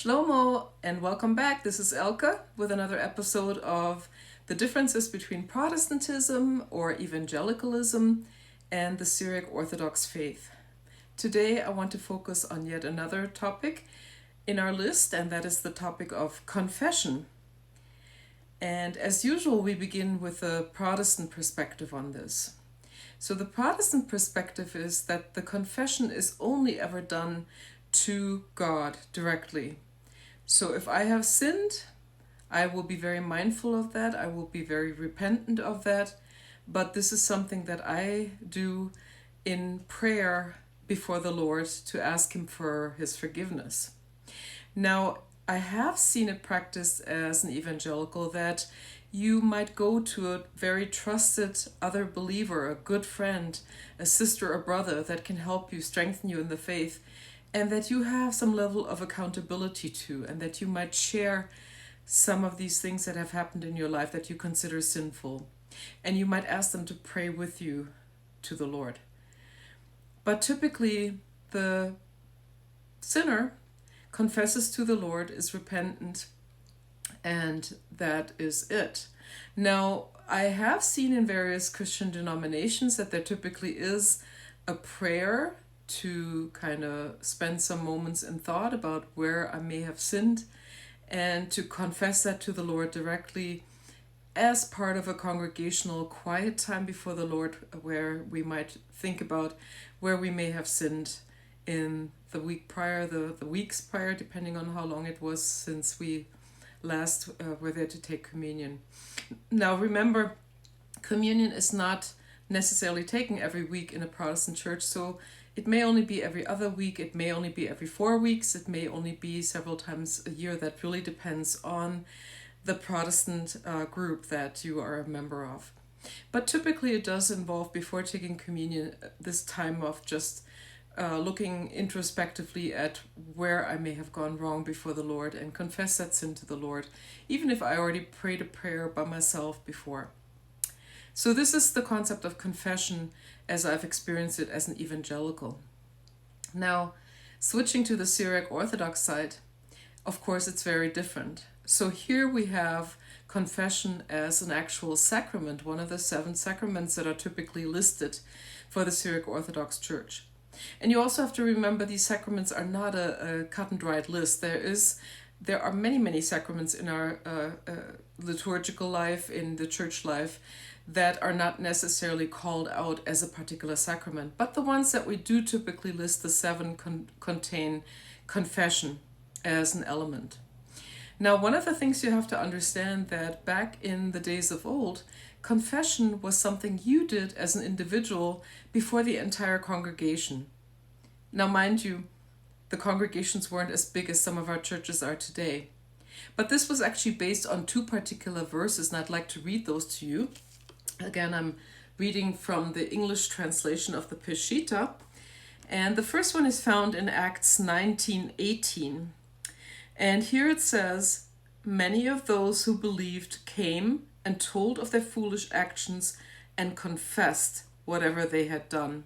Shlomo, and welcome back. This is Elke with another episode of the differences between Protestantism or evangelicalism and the Syriac Orthodox faith. Today, I want to focus on yet another topic in our list, and that is the topic of confession. And as usual, we begin with a Protestant perspective on this. So, the Protestant perspective is that the confession is only ever done to God directly. So if I have sinned, I will be very mindful of that. I will be very repentant of that. But this is something that I do in prayer before the Lord to ask Him for His forgiveness. Now, I have seen it practiced as an evangelical that you might go to a very trusted other believer, a good friend, a sister or brother that can help you, strengthen you in the faith, and that you have some level of accountability to, and that you might share some of these things that have happened in your life that you consider sinful. And you might ask them to pray with you to the Lord. But typically, the sinner confesses to the Lord, is repentant, and that is it. Now, I have seen in various Christian denominations that there typically is a prayer to kind of spend some moments in thought about where I may have sinned and to confess that to the Lord directly as part of a congregational quiet time before the Lord, where we might think about where we may have sinned in the week prior, the weeks prior, depending on how long it was since we last were there to take communion. Now remember, communion is not necessarily taken every week in a Protestant church, so it may only be every other week, it may only be every 4 weeks, it may only be several times a year. That really depends on the Protestant group that you are a member of. But typically it does involve, before taking communion, this time of just looking introspectively at where I may have gone wrong before the Lord and confess that sin to the Lord, even if I already prayed a prayer by myself before. So this is the concept of confession as I've experienced it as an evangelical. Now, switching to the Syriac Orthodox side, of course it's very different. So here we have confession as an actual sacrament, one of the 7 sacraments that are typically listed for the Syriac Orthodox Church. And you also have to remember these sacraments are not a cut and dried list. There are many sacraments in our liturgical life, in the church life, that are not necessarily called out as a particular sacrament. But the ones that we do typically list, the 7 contain confession as an element. Now, one of the things you have to understand that back in the days of old, confession was something you did as an individual before the entire congregation. Now, mind you, the congregations weren't as big as some of our churches are today. But this was actually based on 2 particular verses, and I'd like to read those to you. Again, I'm reading from the English translation of the Peshitta, and the first one is found in Acts 19:18. And here it says, "Many of those who believed came and told of their foolish actions and confessed whatever they had done."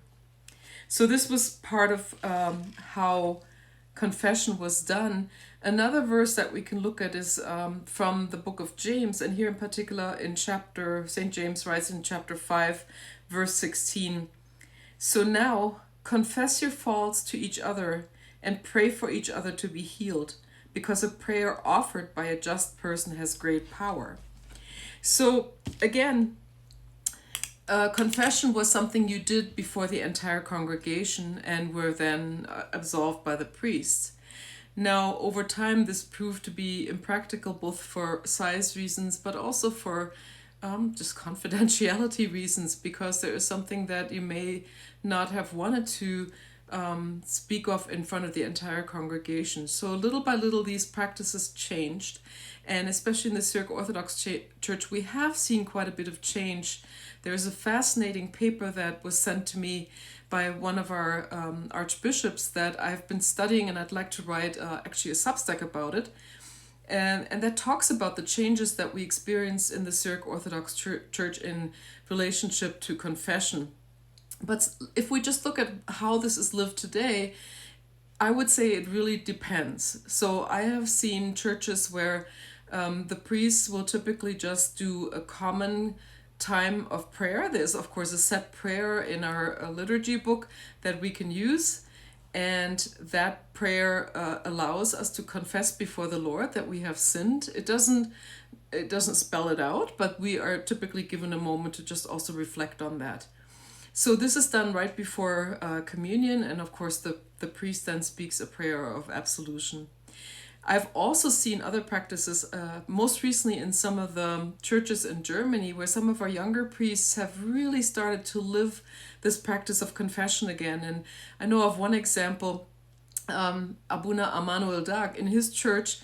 So this was part of how confession was done. Another verse that we can look at is from the book of James, and here in particular in St. James writes in chapter 5, verse 16, "So now confess your faults to each other and pray for each other to be healed, because a prayer offered by a just person has great power." So again, confession was something you did before the entire congregation and were then absolved by the priest. Now, over time, this proved to be impractical both for size reasons, but also for just confidentiality reasons, because there is something that you may not have wanted to speak of in front of the entire congregation. So little by little, these practices changed. And especially in the Syriac Orthodox Church, we have seen quite a bit of change. There's a fascinating paper that was sent to me by one of our archbishops that I've been studying, and I'd like to write actually a Substack about it. And that talks about the changes that we experience in the Syriac Orthodox Church in relationship to confession. But if we just look at how this is lived today, I would say it really depends. So I have seen churches where the priests will typically just do a common time of prayer. There's, of course, a set prayer in our liturgy book that we can use. And that prayer allows us to confess before the Lord that we have sinned. It doesn't spell it out, but we are typically given a moment to just also reflect on that. So this is done right before communion, and of course the priest then speaks a prayer of absolution. I've also seen other practices, most recently in some of the churches in Germany, where some of our younger priests have really started to live this practice of confession again. And I know of one example, Abuna Emanuel Dag, in his church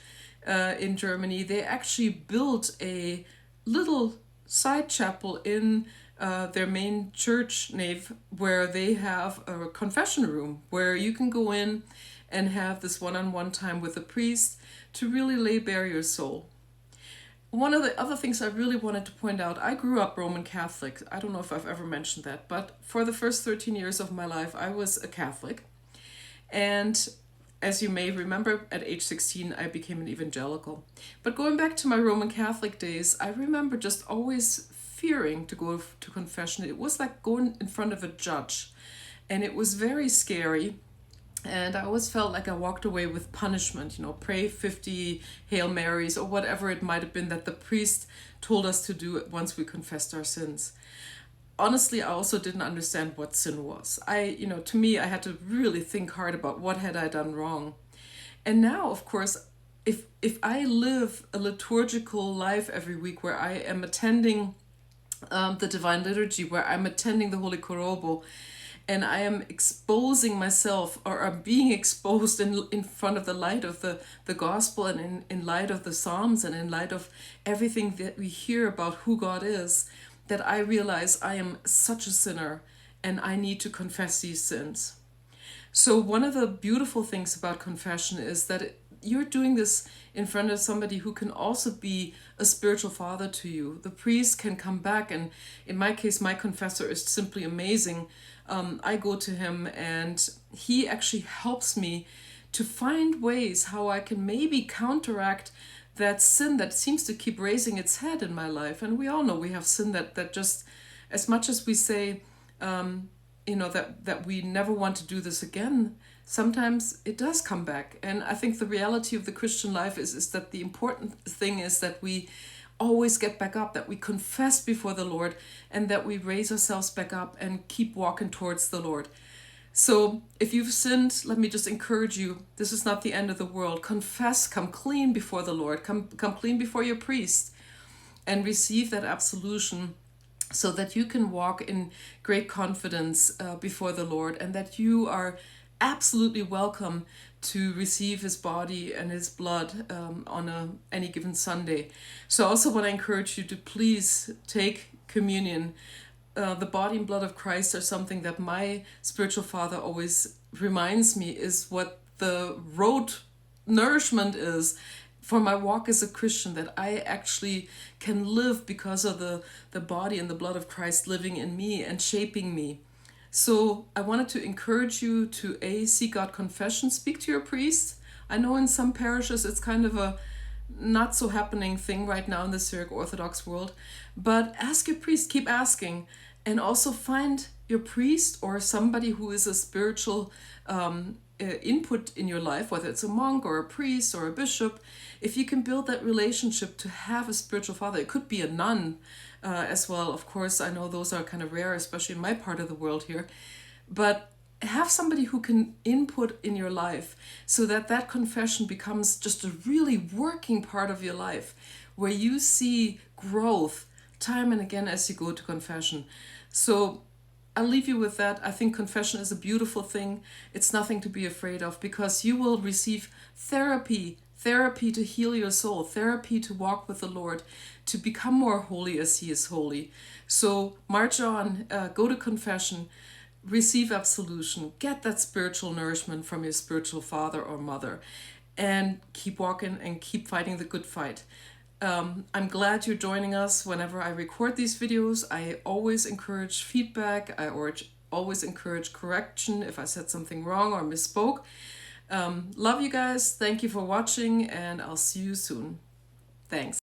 in Germany, they actually built a little side chapel in their main church nave where they have a confession room where you can go in and have this one-on-one time with the priest to really lay bare your soul. One of the other things I really wanted to point out, I grew up Roman Catholic. I don't know if I've ever mentioned that, but for the first 13 years of my life, I was a Catholic. And as you may remember, at age 16, I became an evangelical. But going back to my Roman Catholic days, I remember just always fearing to go to confession. It was like going in front of a judge, and it was very scary. And I always felt like I walked away with punishment, pray 50 Hail Marys or whatever it might have been that the priest told us to do once we confessed our sins. Honestly, I also didn't understand what sin was. To me, I had to really think hard about what had I done wrong. And now, of course, if I live a liturgical life every week where I am attending the Divine Liturgy, where I'm attending the Holy Korobo, and I am exposing myself, or I'm being exposed in front of the light of the gospel, and in light of the Psalms, and in light of everything that we hear about who God is, that I realize I am such a sinner and I need to confess these sins. So one of the beautiful things about confession is that you're doing this in front of somebody who can also be a spiritual father to you. The priest can come back, and in my case, my confessor is simply amazing. I go to him and he actually helps me to find ways how I can maybe counteract that sin that seems to keep raising its head in my life. And we all know we have sin that just, as much as we say, that we never want to do this again, sometimes it does come back. And I think the reality of the Christian life is that the important thing is that we always get back up, that we confess before the Lord, and that we raise ourselves back up and keep walking towards the Lord. So if you've sinned, let me just encourage you, this is not the end of the world. Confess, come clean before the Lord, come clean before your priest, and receive that absolution, so that you can walk in great confidence before the Lord, and that you are absolutely welcome to receive his body and his blood on any given Sunday. So I also want to encourage you to please take communion. The body and blood of Christ are something that my spiritual father always reminds me is what the road nourishment is for my walk as a Christian, that I actually can live because of the body and the blood of Christ living in me and shaping me. So I wanted to encourage you to seek out confession, speak to your priest. I know in some parishes it's kind of a not so happening thing right now in the Syriac Orthodox world, but ask your priest, keep asking, and also find your priest or somebody who is a spiritual input in your life, whether it's a monk or a priest or a bishop. If you can build that relationship to have a spiritual father, it could be a nun as well. Of course, I know those are kind of rare, especially in my part of the world here, but have somebody who can input in your life so that that confession becomes just a really working part of your life, where you see growth time and again as you go to confession. So I'll leave you with that. I think confession is a beautiful thing. It's nothing to be afraid of, because you will receive therapy to heal your soul, therapy to walk with the Lord, to become more holy as he is holy. So march on, go to confession, receive absolution, get that spiritual nourishment from your spiritual father or mother, and keep walking and keep fighting the good fight. I'm glad you're joining us whenever I record these videos. I always encourage feedback. I always encourage correction if I said something wrong or misspoke. Love you guys. Thank you for watching, and I'll see you soon. Thanks.